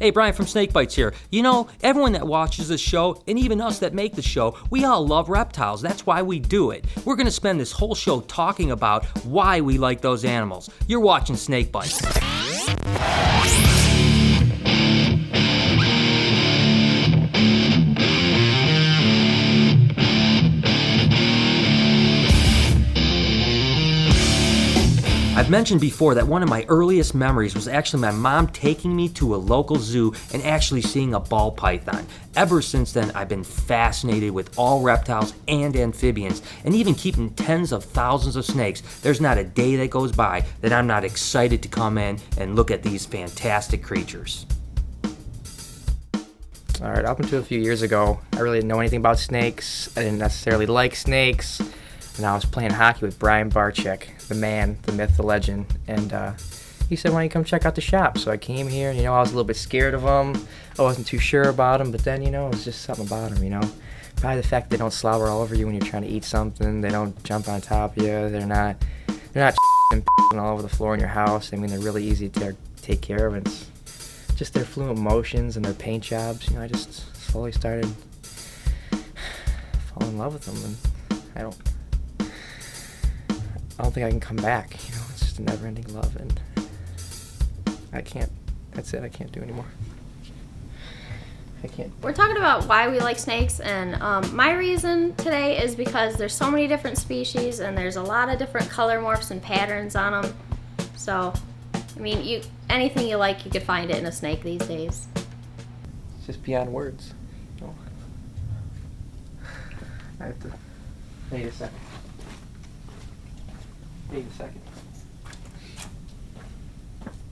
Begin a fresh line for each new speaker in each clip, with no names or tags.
Hey, Brian from SnakeBytes here. You know, everyone that watches this show, and even us that make the show, we all love reptiles. That's why we do it. We're going to spend this whole show talking about why we like those animals. You're watching SnakeBytes. I've mentioned before that one of my earliest memories was actually my mom taking me to a local zoo and actually seeing a ball python. Ever since then, I've been fascinated with all reptiles and amphibians, and even keeping tens of thousands of snakes. There's not a day that goes by that I'm not excited to come in and look at these fantastic creatures.
Alright, up until a few years ago, I really didn't know anything about snakes. I didn't necessarily like snakes. And I was playing hockey with Brian Barczyk, the man, the myth, the legend. And he said, why don't you come check out the shop? So I came here, and, I was a little bit scared of him. I wasn't too sure about him, but then, it was just something about him, Probably the fact they don't slobber all over you when you're trying to eat something. They don't jump on top of you. They're not all over the floor in your house. I mean, they're really easy to take care of. And it's just their fluent motions and their paint jobs. I just slowly started falling in love with them, and I don't think I can come back. It's just a never-ending love, and I can't. That's it. I can't do anymore. I can't.
We're talking about why we like snakes, and my reason today is because there's so many different species, and there's a lot of different color morphs and patterns on them. So, anything you like, you could find it in a snake these days.
It's just beyond words. I have to. Wait a second.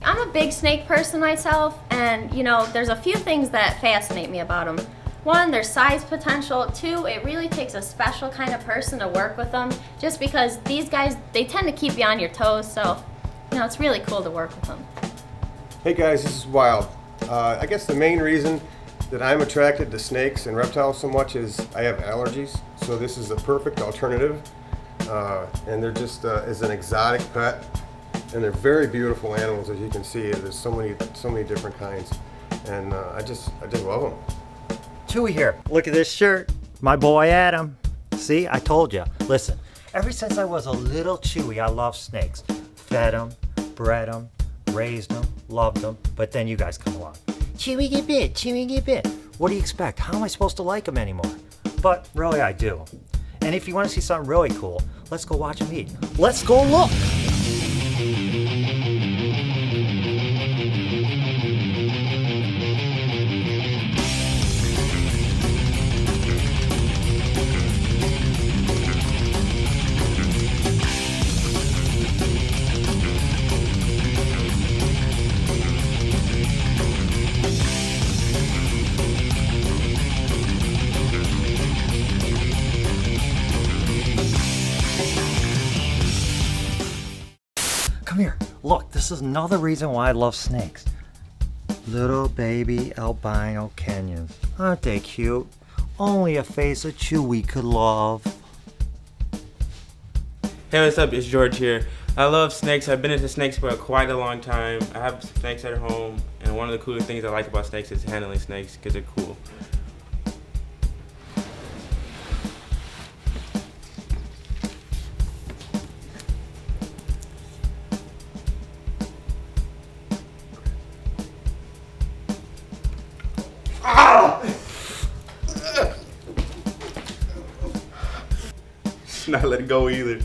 I'm a big snake person myself, and there's a few things that fascinate me about them. One, their size potential. Two, it really takes a special kind of person to work with them, just because these guys, they tend to keep you on your toes, so it's really cool to work with them.
Hey guys, this is Wild. I guess the main reason that I'm attracted to snakes and reptiles so much is I have allergies, so this is the perfect alternative. And they're just as an exotic pet, and they're very beautiful animals, as you can see. There's so many different kinds, and I just love them.
Chewy here. Look at this shirt. My boy Adam. See, I told you. Listen, ever since I was a little Chewy, I love snakes. Fed them, bred them, raised them, loved them. But then you guys come along. Chewy get bit, Chewy get bit. What do you expect? How am I supposed to like them anymore? But really, I do. And if you want to see something really cool, let's go watch them eat. Let's go look! Come here. Look, this is another reason why I love snakes. Little baby albino Kenyans. Aren't they cute? Only a face a Chewy could love.
Hey, what's up? It's George here. I love snakes. I've been into snakes for quite a long time. I have snakes at home, and one of the coolest things I like about snakes is handling snakes because they're cool. Not let it go either.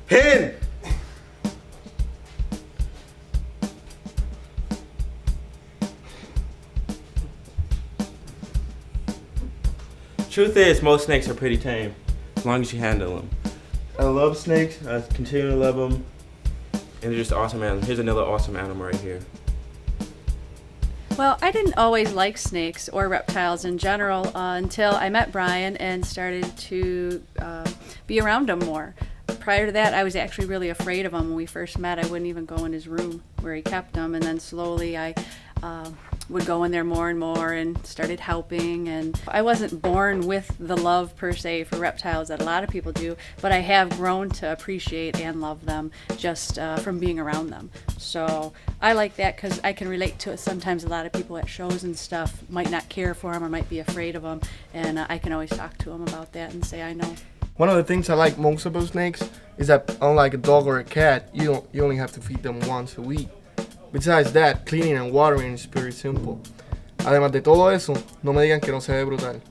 Hen! Truth is, most snakes are pretty tame, as long as you handle them. I love snakes, I continue to love them, and they're just awesome animals. Here's another awesome animal right here.
Well, I didn't always like snakes or reptiles in general until I met Brian and started to be around them more. Prior to that, I was actually really afraid of him when we first met. I wouldn't even go in his room where he kept them, and then slowly I would go in there more and more and started helping. And I wasn't born with the love per se for reptiles that a lot of people do, but I have grown to appreciate and love them just from being around them. So I like that because I can relate to it. Sometimes a lot of people at shows and stuff might not care for them or might be afraid of them, and I can always talk to them about that and say I know.
One of the things I like most about snakes is that unlike a dog or a cat, you only have to feed them once a week. Besides that, cleaning and watering is pretty simple. Además de todo eso, no me digan que no se ve brutal.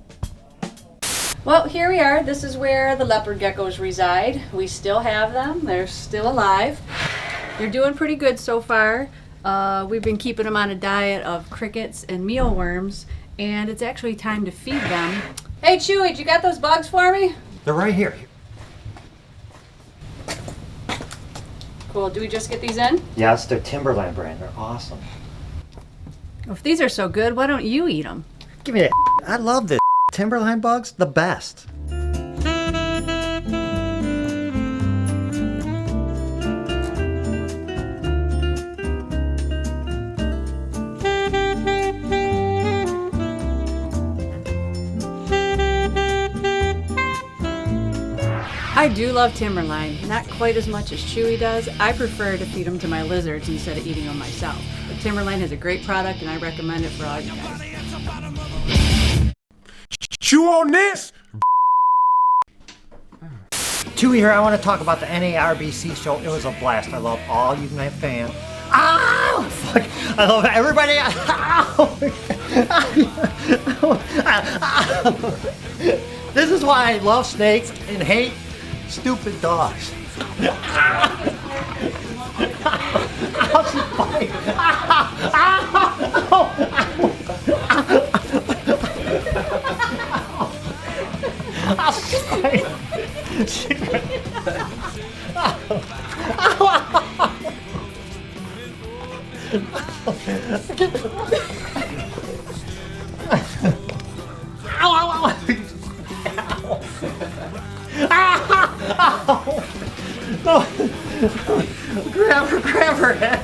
Well, here we are. This is where the leopard geckos reside. We still have them. They're still alive. They're doing pretty good so far. We've been keeping them on a diet of crickets and mealworms, and it's actually time to feed them. Hey, Chewy, you got those bugs for me?
They're right here.
Cool. Do we just get these in?
Yes, they're Timberland brand. They're awesome.
Well, if these are so good, why don't you eat them?
Give me that. I love this. Timberland bugs, the best.
I do love Timberline, not quite as much as Chewy does. I prefer to feed them to my lizards instead of eating them myself. But Timberline is a great product and I recommend it for all you guys.
Chew on this!
Chewy here, I want to talk about the NARBC show. It was a blast. I love all you my fans. Ow! Fuck! I love everybody. Ow! This is why I love snakes and hate stupid dogs. Ow, she's biting. Ow, she's biting. Grab her head.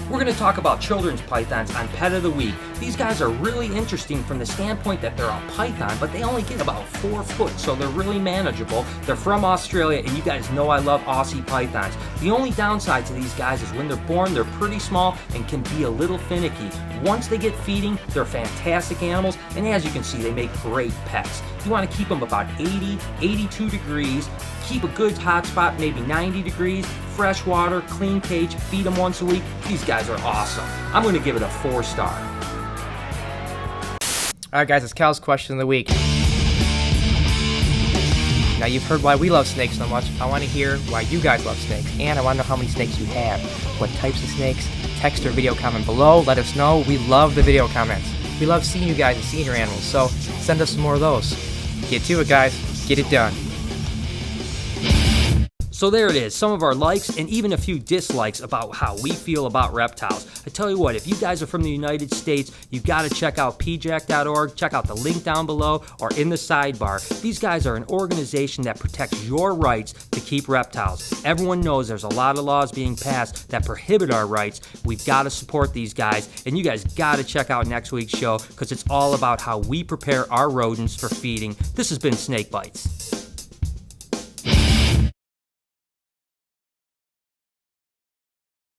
We're going to talk about children's pythons on Pet of the Week. These guys are really interesting from the standpoint that they're a python, but they only get about 4 foot, so they're really manageable. They're from Australia, and you guys know I love Aussie pythons. The only downside to these guys is when they're born, they're pretty small and can be a little finicky. Once they get feeding, they're fantastic animals, and as you can see, they make great pets. You want to keep them about 80, 82 degrees, keep a good hot spot, maybe 90 degrees, fresh water, clean cage, feed them once a week. These guys are awesome. I'm going to give it a 4-star.
All right, guys, it's Cal's question of the week. Now, you've heard why we love snakes so much. I want to hear why you guys love snakes, and I want to know how many snakes you have. What types of snakes? Text or video comment below. Let us know. We love the video comments. We love seeing you guys and seeing your animals, so send us some more of those. Get to it, guys. Get it done.
So there it is, some of our likes and even a few dislikes about how we feel about reptiles. I tell you what, if you guys are from the United States, you've got to check out pjac.org, check out the link down below or in the sidebar. These guys are an organization that protects your rights to keep reptiles. Everyone knows there's a lot of laws being passed that prohibit our rights. We've got to support these guys, and you guys got to check out next week's show because it's all about how we prepare our rodents for feeding. This has been Snake Bites.